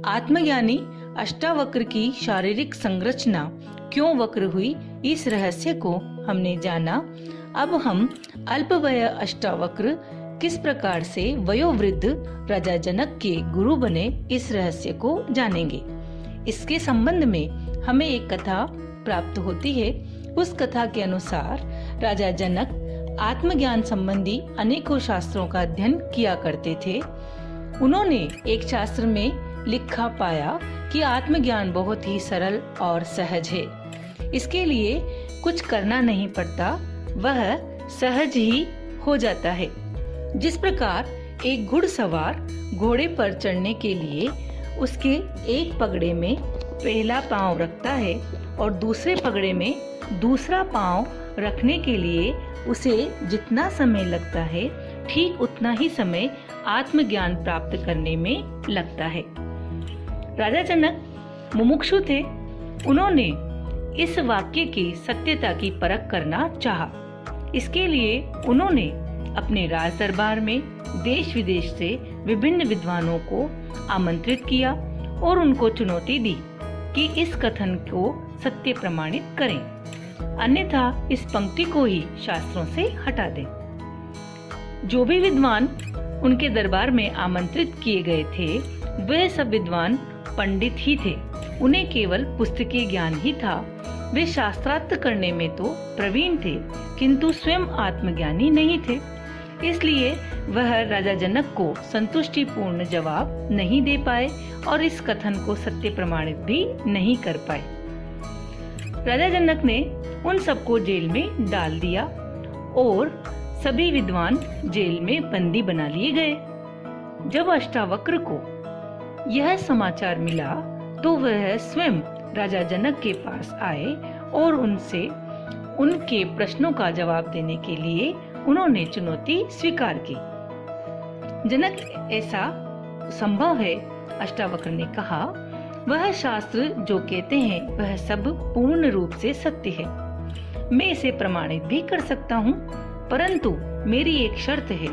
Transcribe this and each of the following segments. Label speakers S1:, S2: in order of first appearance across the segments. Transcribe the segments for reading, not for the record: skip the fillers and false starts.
S1: आत्मज्ञानी अष्टावक्र की शारीरिक संरचना क्यों वक्र हुई, इस रहस्य को हमने जाना। अब हम अल्पवय अष्टावक्र किस प्रकार से वयोवृद्ध राजा जनक के गुरु बने, इस रहस्य को जानेंगे। इसके संबंध में हमें एक कथा प्राप्त होती है। उस कथा के अनुसार राजा जनक आत्मज्ञान संबंधी अनेकों शास्त्रों का अध्ययन किया करते थे। उन्होंने एक शास्त्र में लिखा पाया कि आत्मज्ञान बहुत ही सरल और सहज है, इसके लिए कुछ करना नहीं पड़ता, वह सहज ही हो जाता है। जिस प्रकार एक घुड़सवार घोड़े पर चढ़ने के लिए उसके एक पगड़े में पहला पांव रखता है और दूसरे पगड़े में दूसरा पांव रखने के लिए उसे जितना समय लगता है, ठीक उतना ही समय आत्मज्ञान प्राप्त करने में लगता है। राजा जनक मुमुक्षु थे। उन्होंने इस वाक्य की सत्यता की परख करना चाहा। इसके लिए उन्होंने अपने राज दरबार में देश विदेश से विभिन्न विद्वानों को आमंत्रित किया और उनको चुनौती दी कि इस कथन को सत्य प्रमाणित करें, अन्यथा इस पंक्ति को ही शास्त्रों से हटा दें। जो भी विद्वान उनके दरबार में आमंत्रित किए गए थे, वे सब विद्वान पंडित ही थे। उन्हें केवल पुस्तकीय ज्ञान ही था। वे शास्त्रार्थ करने में तो प्रवीण थे, किंतु स्वयं आत्मज्ञानी नहीं थे। इसलिए वह राजा जनक को संतुष्टिपूर्ण जवाब नहीं दे पाए और इस कथन को सत्य प्रमाणित भी नहीं कर पाए। राजा जनक ने उन सबको जेल में डाल दिया और सभी विद्वान जेल में बंदी बना लिए गए। जब अष्टावक्र को यह समाचार मिला तो वह स्वयं राजा जनक के पास आए और उनसे उनके प्रश्नों का जवाब देने के लिए उन्होंने चुनौती स्वीकार की। जनक, ऐसा संभव है? अष्टावक्र ने कहा, वह शास्त्र जो कहते हैं वह सब पूर्ण रूप से सत्य है। मैं इसे प्रमाणित भी कर सकता हूँ, परंतु मेरी एक शर्त है।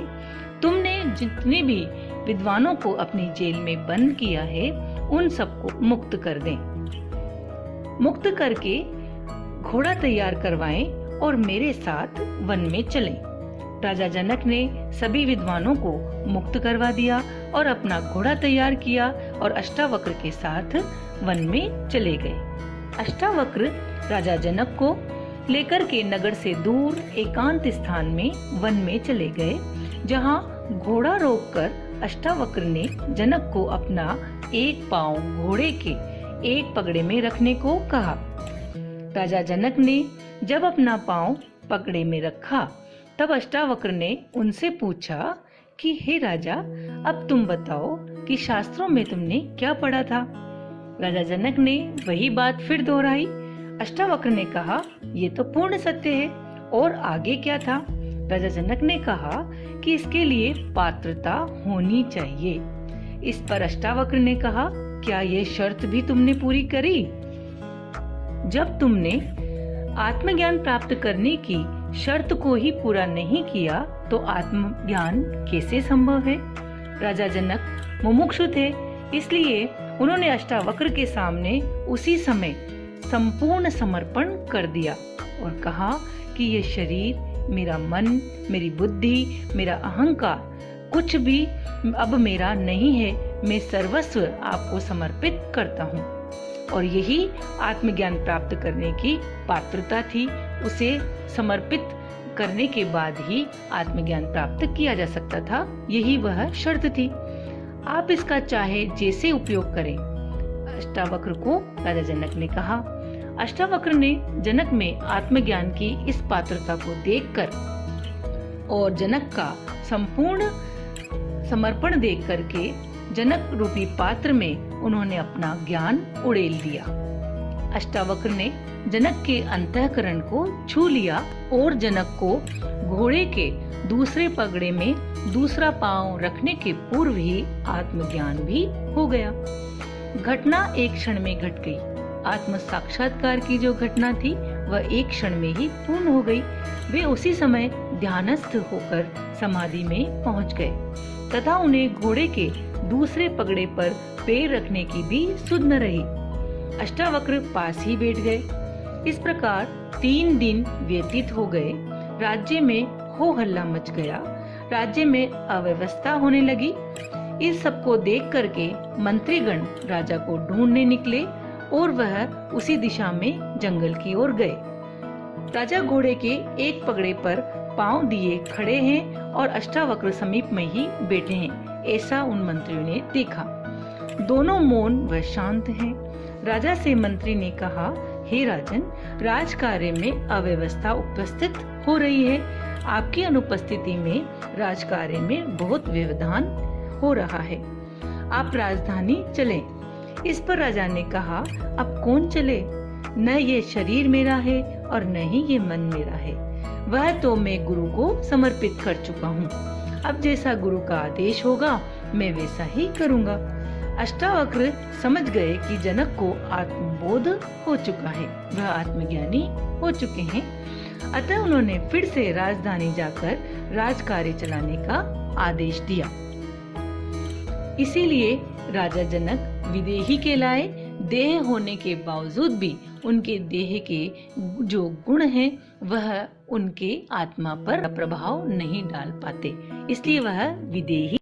S1: तुमने जितने भी विद्वानों को अपनी जेल में बंद किया है, उन सबको मुक्त कर दें। मुक्त करके घोड़ा तैयार करवाएं और मेरे साथ वन में चलें। राजा जनक ने सभी विद्वानों को मुक्त करवा दिया और अपना घोड़ा तैयार किया और अष्टावक्र के साथ वन में चले गए। अष्टावक्र राजा जनक को लेकर के नगर से दूर एकांत स्थान में वन में चले गए, जहां घोड़ा रोककर अष्टावक्र ने जनक को अपना एक पांव घोड़े के एक पगड़े में रखने को कहा। राजा जनक ने जब अपना पांव पगड़े में रखा, तब अष्टावक्र ने उनसे पूछा कि हे राजा, अब तुम बताओ कि शास्त्रों में तुमने क्या पढ़ा था। राजा जनक ने वही बात फिर दोहराई। अष्टावक्र ने कहा, ये तो पूर्ण सत्य है, और आगे क्या था? राजा जनक ने कहा कि इसके लिए पात्रता होनी चाहिए। इस पर अष्टावक्र ने कहा, क्या ये शर्त भी तुमने पूरी करी? जब तुमने आत्मज्ञान प्राप्त करने की शर्त को ही पूरा नहीं किया तो आत्मज्ञान कैसे संभव है? राजा जनक मुमुक्षु थे, इसलिए उन्होंने अष्टावक्र के सामने उसी समय संपूर्ण समर्पण कर दिया और कहा कि ये शरीर, मेरा मन, मेरी बुद्धि, मेरा अहंकार कुछ भी अब मेरा नहीं है। मैं सर्वस्व आपको समर्पित करता हूँ। और यही आत्मज्ञान प्राप्त करने की पात्रता थी। उसे समर्पित करने के बाद ही आत्मज्ञान प्राप्त किया जा सकता था। यही वह शर्त थी। आप इसका चाहे जैसे उपयोग करें, अष्टावक्र को राजा जनक ने कहा। अष्टावक्र ने जनक में आत्मज्ञान की इस पात्रता को देखकर और जनक का संपूर्ण समर्पण देख करके जनक रूपी पात्र में उन्होंने अपना ज्ञान उड़ेल दिया। अष्टावक्र ने जनक के अंतःकरण को छू लिया और जनक को घोड़े के दूसरे पगड़े में दूसरा पांव रखने के पूर्व ही आत्मज्ञान भी हो गया। घटना एक क्षण में घट गई। आत्म साक्षात्कार की जो घटना थी वह एक क्षण में ही पूर्ण हो गई। वे उसी समय ध्यानस्थ होकर समाधि में पहुंच गए। तथा उन्हें घोड़े के दूसरे पगड़े पर पैर रखने की भी सुध न रही। अष्टावक्र पास ही बैठ गए। इस प्रकार 3 दिन व्यतीत हो गए। राज्य में हो हल्ला मच गया। राज्य में अव्यवस्था होने लगी। इस सब को देख करके मंत्रीगण राजा को ढूंढने निकले और वह उसी दिशा में जंगल की ओर गए। राजा घोड़े के एक पगड़े पर पांव दिए खड़े हैं और अष्टावक्र समीप में ही बैठे हैं, ऐसा उन मंत्रियों ने देखा। दोनों मौन व शांत हैं। राजा से मंत्री ने कहा, हे राजन, राज कार्य में अव्यवस्था उपस्थित हो रही है। आपकी अनुपस्थिति में राज कार्य में बहुत व्यवधान हो रहा है। आप राजधानी चलें। इस पर राजा ने कहा, अब कौन चले? न ये शरीर मेरा है और न ही ये मन मेरा है। वह तो मैं गुरु को समर्पित कर चुका हूँ। अब जैसा गुरु का आदेश होगा मैं वैसा ही करूँगा। अष्टावक्र समझ गए कि जनक को आत्मबोध हो चुका है, वह आत्मज्ञानी हो चुके हैं। अतः उन्होंने फिर से राजधानी जाकर राज कार्य चलाने का आदेश दिया। इसीलिए राजा जनक विदेही कहलाए। देह होने के बावजूद भी उनके देह के जो गुण हैं वह उनके आत्मा पर प्रभाव नहीं डाल पाते, इसलिए वह विदेही